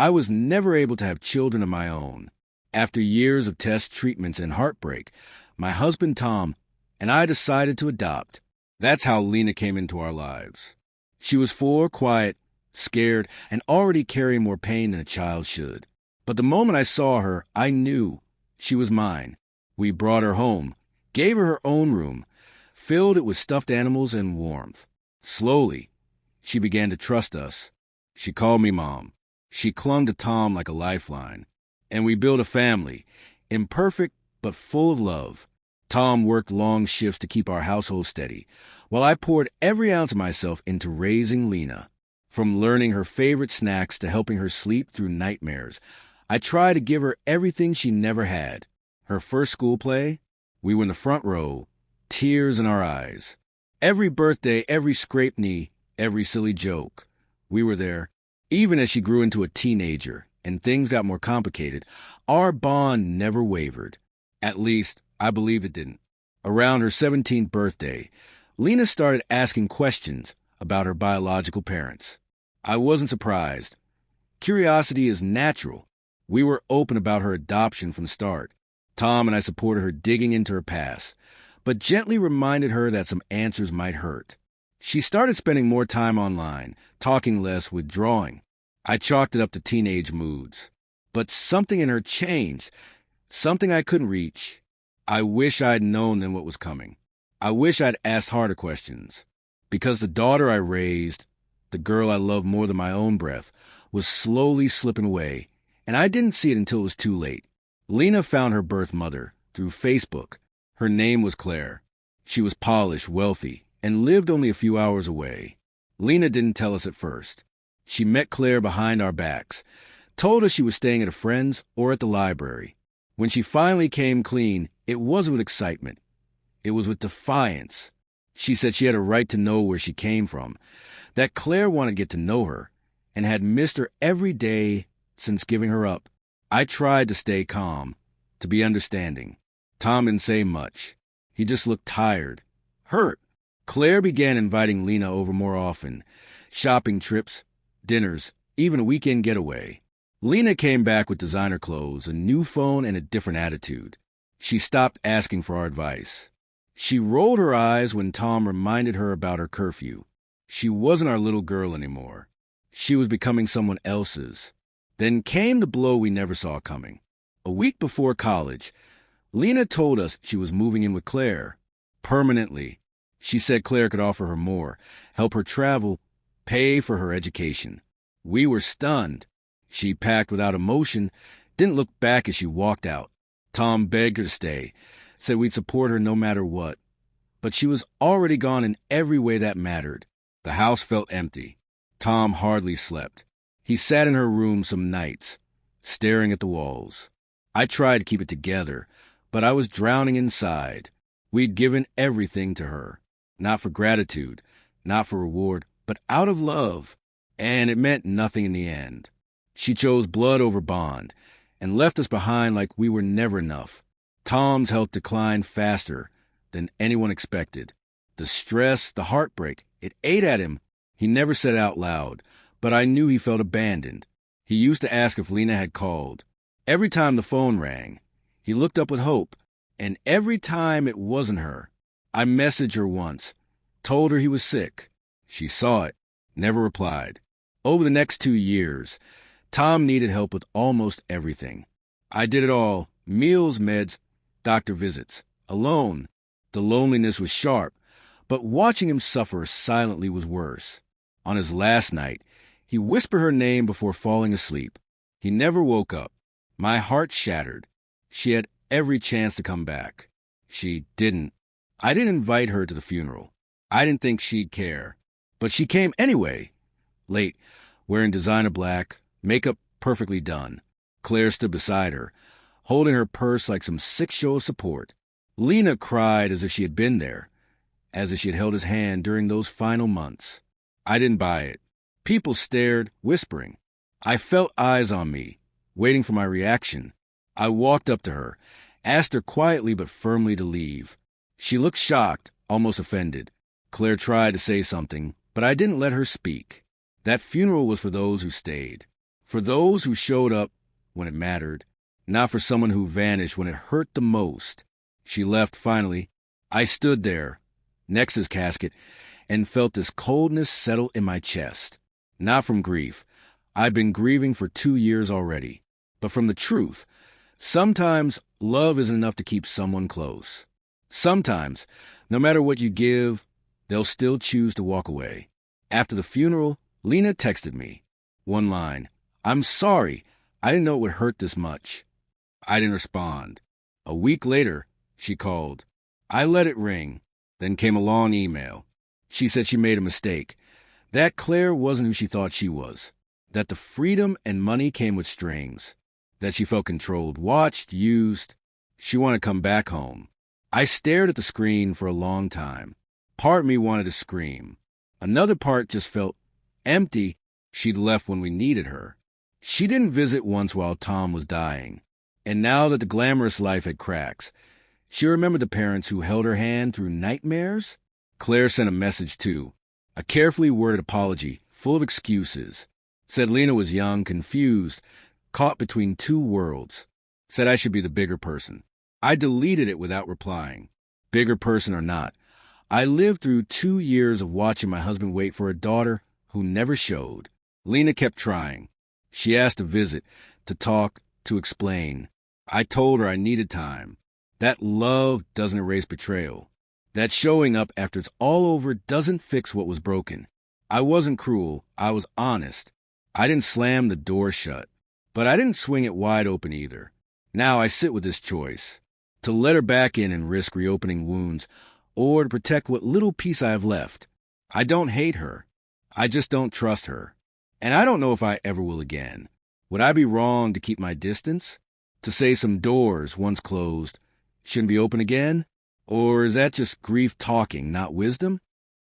I was never able to have children of my own. After years of test treatments and heartbreak, my husband Tom and I decided to adopt. That's how Lena came into our lives. She was 4, quiet, scared, and already carrying more pain than a child should. But the moment I saw her, I knew she was mine. We brought her home, gave her her own room, filled it with stuffed animals and warmth. Slowly, she began to trust us. She called me Mom. She clung to Tom like a lifeline. And we built a family, imperfect but full of love. Tom worked long shifts to keep our household steady, while I poured every ounce of myself into raising Lena. From learning her favorite snacks to helping her sleep through nightmares, I tried to give her everything she never had. Her first school play, we were in the front row, tears in our eyes. Every birthday, every scraped knee, every silly joke, we were there. Even as she grew into a teenager and things got more complicated, our bond never wavered. At least, I believe it didn't. Around her 17th birthday, Lena started asking questions about her biological parents. I wasn't surprised. Curiosity is natural. We were open about her adoption from the start. Tom and I supported her digging into her past, but gently reminded her that some answers might hurt. She started spending more time online, talking less, withdrawing. I chalked it up to teenage moods. But something in her changed, something I couldn't reach. I wish I'd known then what was coming. I wish I'd asked harder questions. Because the daughter I raised, the girl I loved more than my own breath, was slowly slipping away, and I didn't see it until it was too late. Lena found her birth mother through Facebook. Her name was Claire. She was polished, wealthy, and lived only a few hours away. Lena didn't tell us at first. She met Claire behind our backs, told us she was staying at a friend's or at the library. When she finally came clean, it wasn't with excitement. It was with defiance. She said she had a right to know where she came from, that Claire wanted to get to know her, and had missed her every day since giving her up. I tried to stay calm, to be understanding. Tom didn't say much. He just looked tired, hurt. Claire began inviting Lena over more often. Shopping trips, dinners, even a weekend getaway. Lena came back with designer clothes, a new phone, and a different attitude. She stopped asking for our advice. She rolled her eyes when Tom reminded her about her curfew. She wasn't our little girl anymore. She was becoming someone else's. Then came the blow we never saw coming. A week before college, Lena told us she was moving in with Claire. Permanently. She said Claire could offer her more, help her travel, pay for her education. We were stunned. She packed without emotion, didn't look back as she walked out. Tom begged her to stay, said we'd support her no matter what. But she was already gone in every way that mattered. The house felt empty. Tom hardly slept. He sat in her room some nights, staring at the walls. I tried to keep it together, but I was drowning inside. We'd given everything to her. Not for gratitude, not for reward, but out of love. And it meant nothing in the end. She chose blood over bond, and left us behind like we were never enough. Tom's health declined faster than anyone expected. The stress, the heartbreak, it ate at him. He never said it out loud, but I knew he felt abandoned. He used to ask if Lena had called. Every time the phone rang, he looked up with hope, and every time it wasn't her. I messaged her once, told her he was sick. She saw it, never replied. Over the next 2 years, Tom needed help with almost everything. I did it all, meals, meds, doctor visits, alone. The loneliness was sharp, but watching him suffer silently was worse. On his last night, he whispered her name before falling asleep. He never woke up. My heart shattered. She had every chance to come back. She didn't. I didn't invite her to the funeral. I didn't think she'd care. But she came anyway. Late, wearing designer black, makeup perfectly done. Claire stood beside her, holding her purse like some sick show of support. Lena cried as if she had been there, as if she had held his hand during those final months. I didn't buy it. People stared, whispering. I felt eyes on me, waiting for my reaction. I walked up to her, asked her quietly but firmly to leave. She looked shocked, almost offended. Claire tried to say something, but I didn't let her speak. That funeral was for those who stayed. For those who showed up when it mattered, not for someone who vanished when it hurt the most. She left finally. I stood there, next to his casket, and felt this coldness settle in my chest. Not from grief. I've been grieving for 2 years already. But from the truth. Sometimes love isn't enough to keep someone close. Sometimes, no matter what you give, they'll still choose to walk away. After the funeral, Lena texted me. One line. I'm sorry. I didn't know it would hurt this much. I didn't respond. A week later, she called. I let it ring. Then came a long email. She said she made a mistake. That Claire wasn't who she thought she was. That the freedom and money came with strings. That she felt controlled, watched, used. She wanted to come back home. I stared at the screen for a long time. Part of me wanted to scream. Another part just felt empty. She'd left when we needed her. She didn't visit once while Tom was dying. And now that the glamorous life had cracks, she remembered the parents who held her hand through nightmares. Claire sent a message too. A carefully worded apology, full of excuses. Said Lena was young, confused, caught between two worlds. Said I should be the bigger person. I deleted it without replying. Bigger person or not, I lived through 2 years of watching my husband wait for a daughter who never showed. Lena kept trying. She asked to visit, to talk, to explain. I told her I needed time. That love doesn't erase betrayal. That showing up after it's all over doesn't fix what was broken. I wasn't cruel. I was honest. I didn't slam the door shut. But I didn't swing it wide open either. Now I sit with this choice. To let her back in and risk reopening wounds, or to protect what little peace I have left. I don't hate her. I just don't trust her. And I don't know if I ever will again. Would I be wrong to keep my distance? To say some doors, once closed, shouldn't be open again? Or is that just grief talking, not wisdom?